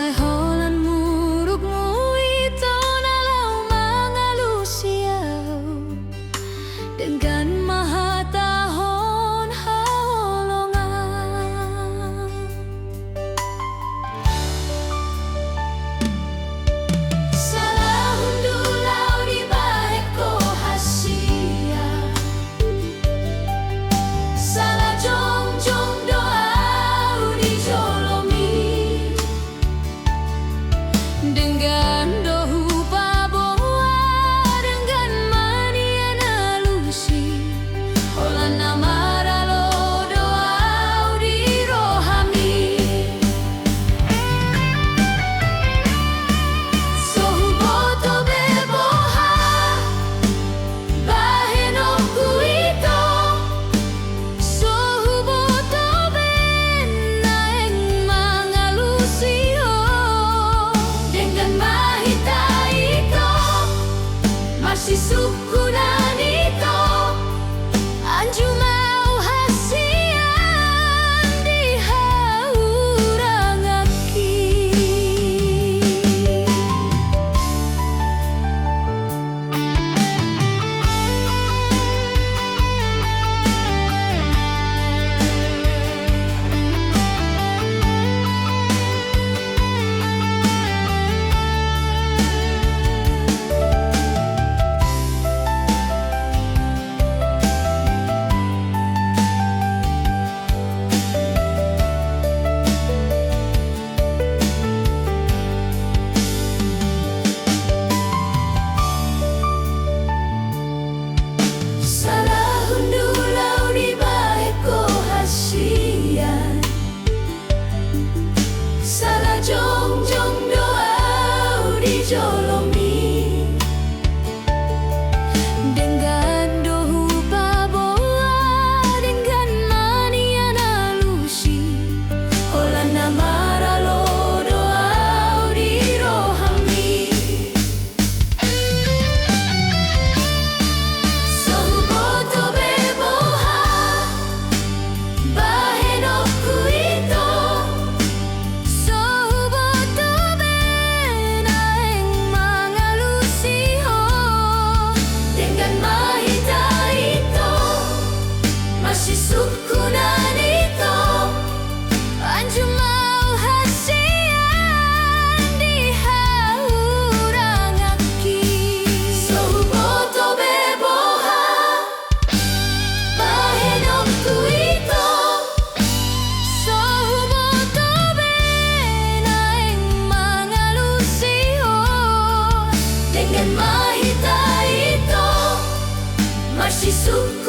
holan murugmu ito nalau mangalusiaw dengan mahatahon haolongan. Salahun dulau di baik ko hasia, salah jong-jong doa di jolomi dengan dohu paboa dengan mania nalusi holan namaralo doa di rohami sohu boto beboha bahenoku ito sohu boto benaeng mangalusio dengan mahita ito masih sukunan ito anju mau hasian di haurangaki. Salahun dulau di baik ko hasian, salah jong-jong doa di jolomi dengan dohu paboa dengan mania nalusi holan namaralo doa di rohami sohu boto beboha bahenoku ito sohu boto benaeng mangalusio dengan mahita ito masih sukunan ito anju mau hasian di haurangaki sohu boto beboha bahenoku ito sohu boto benaeng mangalusio dengan mahita ito masih sukunan